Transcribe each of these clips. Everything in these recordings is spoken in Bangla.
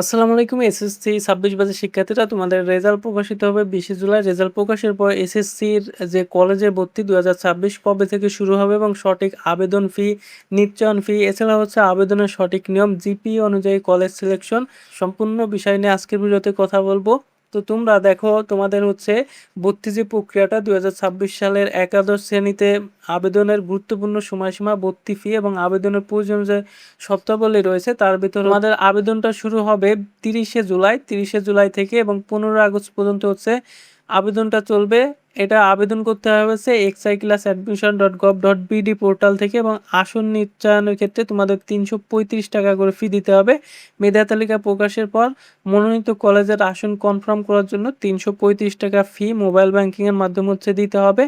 আসসালামু আলাইকুম। এসএসসি ২৬ ব্যাচের শিক্ষার্থীরা, তোমাদের রেজাল্ট প্রকাশিত হবে ২০শে জুলাই। রেজাল্ট প্রকাশের পর এসএসসির যে কলেজে ভর্তি ২০২৬ কবে থেকে শুরু হবে এবং সঠিক আবেদন ফি, নিশ্চয়ন ফি, এছাড়া হচ্ছে আবেদনের সঠিক নিয়ম, জিপিএ অনুযায়ী কলেজ সিলেকশন, সম্পূর্ণ বিষয় নিয়ে আজকের ভিডিওতে কথা বলবো। তো তোমরা দেখো, তোমাদের হচ্ছে ভর্তি যে প্রক্রিয়াটা ২০২৬ সালের একাদশ শ্রেণীতে আবেদনের গুরুত্বপূর্ণ সময়সীমা, ভর্তি ফি এবং আবেদনের প্রয়োজন যে শর্তাবলী রয়েছে তার ভিতর তোমাদের আবেদনটা শুরু হবে ৩০শে জুলাই থেকে এবং ১৫ আগস্ট পর্যন্ত হচ্ছে আবেদনটা চলবে। এটা আবেদন করতে হবে হচ্ছে exiclassadmission.gov.bd পোর্টাল থেকে এবং আসন নিশ্চয়নের ক্ষেত্রে তোমাদের ৩৩৫ টাকা করে ফি দিতে হবে। মেধা তালিকা প্রকাশের পর মনোনীত কলেজের আসন কনফার্ম করার জন্য ৩৩৫ টাকা ফি মোবাইল ব্যাংকিংয়ের মাধ্যমে হচ্ছে দিতে হবে।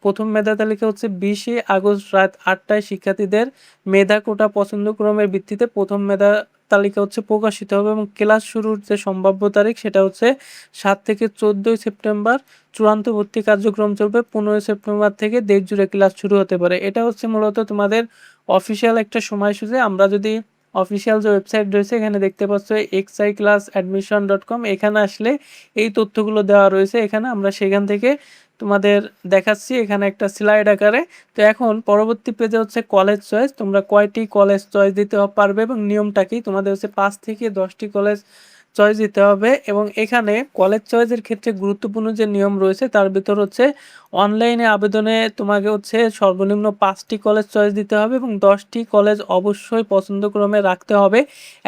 প্রথম মেধা তালিকা হচ্ছে ২০শে আগস্ট রাত ৮টায় শিক্ষার্থীদের মেধা কোটা পছন্দক্রমের ভিত্তিতে প্রথম মেধা তালিকা হচ্ছে প্রকাশিত হবে এবং ক্লাস শুরুর যে সম্ভাব্য তারিখ সেটা হচ্ছে ৭ থেকে ১৪ই সেপ্টেম্বর। চূড়ান্ত ভর্তি কার্যক্রম চলবে ১৫ই সেপ্টেম্বর থেকে দেশ জুড়ে ক্লাস শুরু হতে পারে। এটা হচ্ছে মূলত তোমাদের অফিসিয়াল একটা সময়সূচি। আমরা যদি অফিসিয়াল যে ওয়েবসাইট রয়েছে এখানে দেখতে পাচ্ছ exiclassadmission.com, এখানে আসলে এই তথ্যগুলো দেওয়া রয়েছে। এখানে আমরা সেখান থেকে তোমাদের দেখাচ্ছি এখানে একটা স্লাইড আকারে। তো এখন পরবর্তী পেজে হচ্ছে কলেজ চয়েস। তোমরা কয়টি কলেজ চয়েস দিতে পারবে এবং নিয়মটা কি, তোমাদের হচ্ছে ৫ থেকে ১০টি কলেজ চয়েস দিতে হবে এবং এখানে কলেজ চয়েসের ক্ষেত্রে গুরুত্বপূর্ণ যে নিয়ম রয়েছে তার ভিতর হচ্ছে অনলাইনে আবেদনে তোমাকে হচ্ছে সর্বনিম্ন ৫টি কলেজ চয়েস দিতে হবে এবং ১০টি কলেজ অবশ্যই পছন্দক্রমে রাখতে হবে।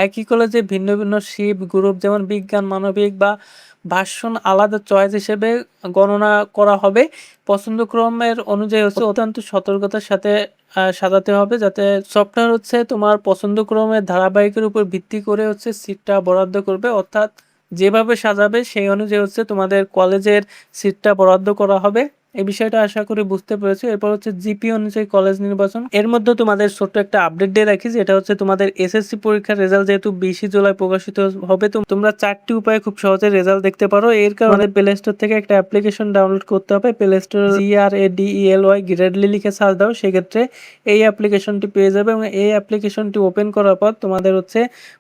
একই কলেজে ভিন্ন ভিন্ন শিফট গ্রুপ, যেমন বিজ্ঞান, মানবিক বা ভার্সন আলাদা চয়েস হিসেবে গণনা করা হবে। পছন্দক্রমের অনুযায়ী হচ্ছে অত্যন্ত সতর্কতার সাথে সাজাতে হবে, যাতে সফটওয়্যার হচ্ছে তোমার পছন্দক্রমের ধারাবাহিকের উপর ভিত্তি করে হচ্ছে সিটটা বরাদ্দ করবে। অর্থাৎ যেভাবে সাজাবে সেই অনুযায়ী হচ্ছে তোমাদের কলেজের সিটটা বরাদ্দ করা হবে। এই বিষয়টা আশা করি বুঝতে পেরেছো। এরপর হচ্ছে জিপি অনুযায়ী কলেজ নির্বাচন। এর মধ্যে তোমাদের ছোট্ট একটা আপডেট দিয়ে রাখি, যেটা হচ্ছে তোমাদের এসএসসি পরীক্ষার রেজাল্ট যেহেতু ২০শে জুলাই প্রকাশিত হবে, তো তোমরা ৪টি উপায়ে খুব সহজে রেজাল্ট দেখতে পারো। এর কারণে প্লে স্টোর থেকে একটা অ্যাপ্লিকেশন ডাউনলোড করতে হবে। প্লে স্টোর GRADELY গ্রেডলি লিখে সার্চ দাও, সেক্ষেত্রে এই অ্যাপ্লিকেশনটি পেয়ে যাবে এবং এই অ্যাপ্লিকেশনটি ওপেন করার পর তোমাদের হচ্ছে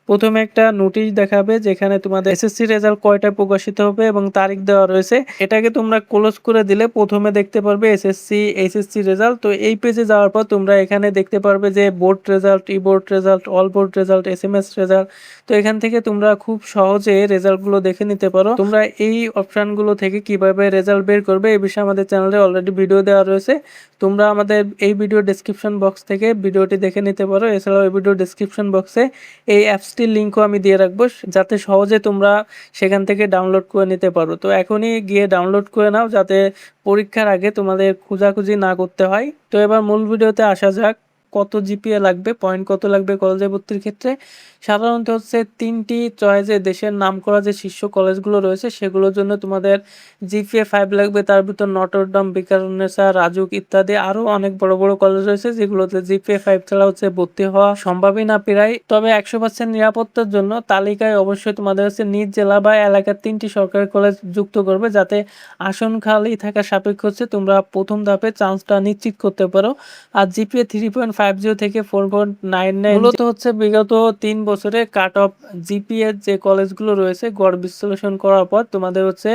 প্রথমে একটা নোটিশ দেখাবে যেখানে তোমাদের এসএসসি রেজাল্ট কয়টায় প্রকাশিত হবে এবং তারিখ দেওয়া রয়েছে। এটাকে তোমরা ক্লোজ করে দিলে প্রথমে দেখতে পারবে এইচএসসি রেজাল্ট। তো এই পেজে যাওয়ার পর তোমরা এখানে দেখতে পারবে যে board result, e board result, all board result, SMS result. তো এখান থেকে তোমরা খুব সহজে রেজাল্টগুলো দেখে নিতে পারো। তোমরা এই অপশানগুলো থেকে কিভাবে রেজাল্ট বের করবে এই বিষয়ে আমাদের চ্যানেলে অলরেডি ভিডিও দেওয়া রয়েছে। তোমরা আমাদের এই ভিডিও ডেসক্রিপশন বক্স থেকে ভিডিওটি দেখে নিতে পারো। এছাড়াও এই ভিডিও ডেসক্রিপশন বক্সে এই অ্যাপসটির লিঙ্কও আমি দিয়ে রাখবো, যাতে সহজে তোমরা সেখান থেকে ডাউনলোড করে নিতে পারো। তো এখনই গিয়ে ডাউনলোড করে নাও, যাতে পরীক্ষার আগে তোমাদের খোঁজাখুঁজি না করতে হয়। তো এবার মূল ভিডিওতে আসা যাক। কত জিপিএ লাগবে, পয়েন্ট কত লাগবে কলেজে ভর্তির ক্ষেত্রে? সাধারণত হচ্ছে 3টি চয়েসে দেশের নামকরা যে শীর্ষ কলেজগুলো রয়েছে সেগুলোর জন্য তোমাদের জিপিএ 5 লাগবে। তার ভিতর নটরডাম, বিকারুন্নেসা, রাজুক ইত্যাদি আরও অনেক বড় বড় কলেজ রয়েছে যেগুলোতে জিপিএ 5 ছাড়া হচ্ছে ভর্তি হওয়া সম্ভবই না প্রায়। তবে 100% নিরাপত্তার জন্য তালিকায় অবশ্যই তোমাদের হচ্ছে নিজ জেলা বা এলাকার 3টি সরকারি কলেজ যুক্ত করবে, যাতে আসন খালি থাকা সাপেক্ষ হচ্ছে তোমরা প্রথম ধাপে চান্সটা নিশ্চিত করতে পারো। আর জিপিএ 3.50 থেকে 4.99 মূলত হচ্ছে বিগত 3 বছরে কাট অফ জিপিএ যে কলেজগুলো রয়েছে গড় বিশ্লেষণ করার পর তোমাদের হচ্ছে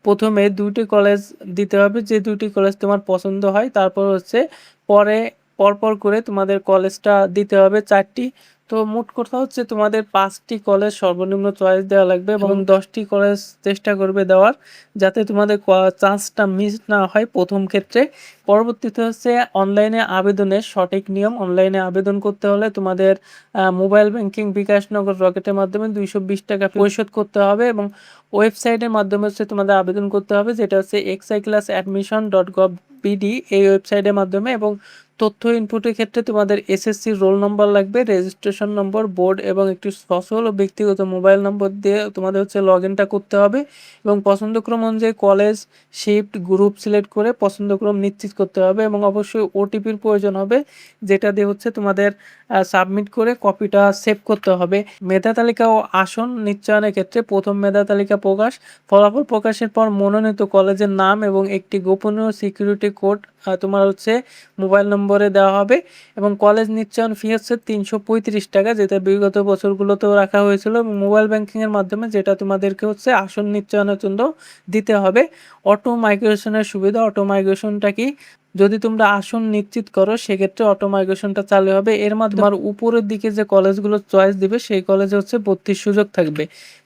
প্রথমে 2টি কলেজ দিতে হবে, যে 2টি কলেজ তোমার পছন্দ হয়। তারপর হচ্ছে পরে পরপর করে তোমাদের কলেজটা দিতে হবে 4টি। তো মোট কথা হচ্ছে তোমাদের 5টি কলেজ সর্বনিম্ন চয়েস দেওয়া লাগবে এবং 10টি কলেজ চেষ্টা করবে দেওয়ার, যাতে তোমাদের চান্সটা মিস না হয় প্রথম ক্ষেত্রে। পরবর্তীতে হচ্ছে অনলাইনে আবেদনের সঠিক নিয়ম। অনলাইনে আবেদন করতে হলে তোমাদের মোবাইল ব্যাংকিং, বিকাশ নগদ, রকেটের মাধ্যমে 220 টাকা পরিশোধ করতে হবে এবং ওয়েবসাইটের মাধ্যমে হচ্ছে তোমাদের আবেদন করতে হবে, যেটা হচ্ছে exiclassadmission.gov.bd এই ওয়েবসাইটের মাধ্যমে। এবং তথ্য ইনপুটের ক্ষেত্রে তোমাদের এসএসসি রোল নম্বর লাগবে, রেজিস্ট্রেশন নম্বর, বোর্ড এবং একটি সচল ও ব্যক্তিগত মোবাইল নম্বর দিয়ে তোমাদের হচ্ছে লগ ইনটা করতে হবে এবং পছন্দক্রম অনুযায়ী কলেজ, শিফট, গ্রুপ সিলেক্ট করে পছন্দক্রম নিশ্চিত করতে হবে এবং অবশ্যই ওটিপির প্রয়োজন হবে, যেটা দিয়ে হচ্ছে তোমাদের সাবমিট করে কপিটা সেভ করতে হবে। মেধা তালিকা ও আসন নিশ্চয়নের ক্ষেত্রে প্রথম মেধা তালিকা প্রকাশ, ফলাফল প্রকাশের পর মনোনীত কলেজের নাম এবং একটি গোপনীয় সিকিউরিটি কোড তোমার হচ্ছে মোবাইল নম্বরে দেওয়া হবে এবং কলেজ নিশ্চয়ন ফি হচ্ছে ৩৩৫ টাকা, যেটা বিগত বছরগুলোতেও রাখা হয়েছিল, এবং মোবাইল ব্যাংকিংয়ের মাধ্যমে যেটা তোমাদেরকে হচ্ছে আসন নিশ্চয়নের জন্য দিতে হবে। অটো মাইগ্রেশনের সুবিধা, অটো মাইগ্রেশনটা কি, যদি তোমরা আসন নিশ্চিত করো সেক্ষেত্রে অটো মাইগ্রেশনটা চালু হবে। এর মাধ্যমে তোমার উপরের দিকে যে কলেজগুলো চয়েস দিবে সেই কলেজে হচ্ছে ভর্তির সুযোগ থাকবে।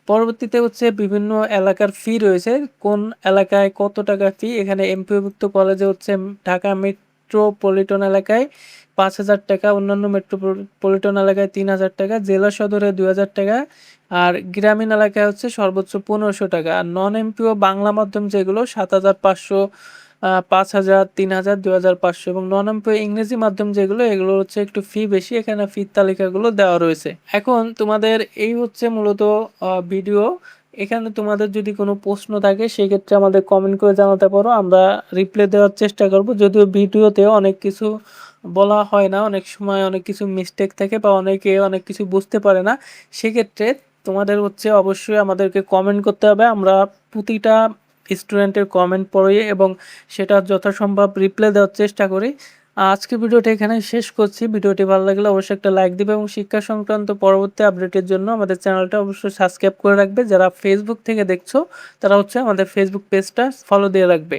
পরবর্তীতে হচ্ছে বিভিন্ন এলাকার ফি রয়েছে, কোন এলাকায় কত টাকা ফি। এখানে এমপিওভুক্ত কলেজে হচ্ছে ঢাকা মেট্রোপলিটন এলাকায় ৫,০০০ টাকা, অন্যান্য মেট্রোপলিটন এলাকায় ৩,০০০ টাকা, জেলা সদরে ২,০০০ টাকা, আর গ্রামীণ এলাকায় হচ্ছে সর্বোচ্চ ১৫০০ টাকা। আর নন এমপিও বাংলা মাধ্যম যেগুলো ৭,৫০০, ৫,০০০, ৩,০০০, ২,৫০০, এবং নন এমপিও ইংরেজি মাধ্যম যেগুলো এগুলো হচ্ছে একটু ফি বেশি, এখানে ফির তালিকাগুলো দেওয়া রয়েছে। এখন তোমাদের এই হচ্ছে মূলত ভিডিও। এখানে তোমাদের যদি কোনো প্রশ্ন থাকে সেক্ষেত্রে আমাদের কমেন্ট করে জানাতে পারো, আমরা রিপ্লাই দেওয়ার চেষ্টা করব। যদিও ভিডিওতে অনেক কিছু বলা হয় না, অনেক সময় অনেক কিছু মিস্টেক থাকে বা অনেকে অনেক কিছু বুঝতে পারে না, সেক্ষেত্রে তোমাদের হচ্ছে অবশ্যই আমাদেরকে কমেন্ট করতে হবে। আমরা প্রতিটা স্টুডেন্টের কমেন্ট পড়ি এবং সেটা যথাসম্ভব রিপ্লাই দেওয়ার চেষ্টা করি। আজকে ভিডিওটা এখানে শেষ করছি। ভিডিওটি ভালো লাগলে অবশ্যই একটা লাইক দিবে এবং শিক্ষা সংক্রান্ত পরবর্তী আপডেটের জন্য আমাদের চ্যানেলটা অবশ্যই সাবস্ক্রাইব করে রাখবে। যারা ফেসবুক থেকে দেখছো তারা হচ্ছে আমাদের ফেসবুক পেজটা ফলো দিয়ে রাখবে।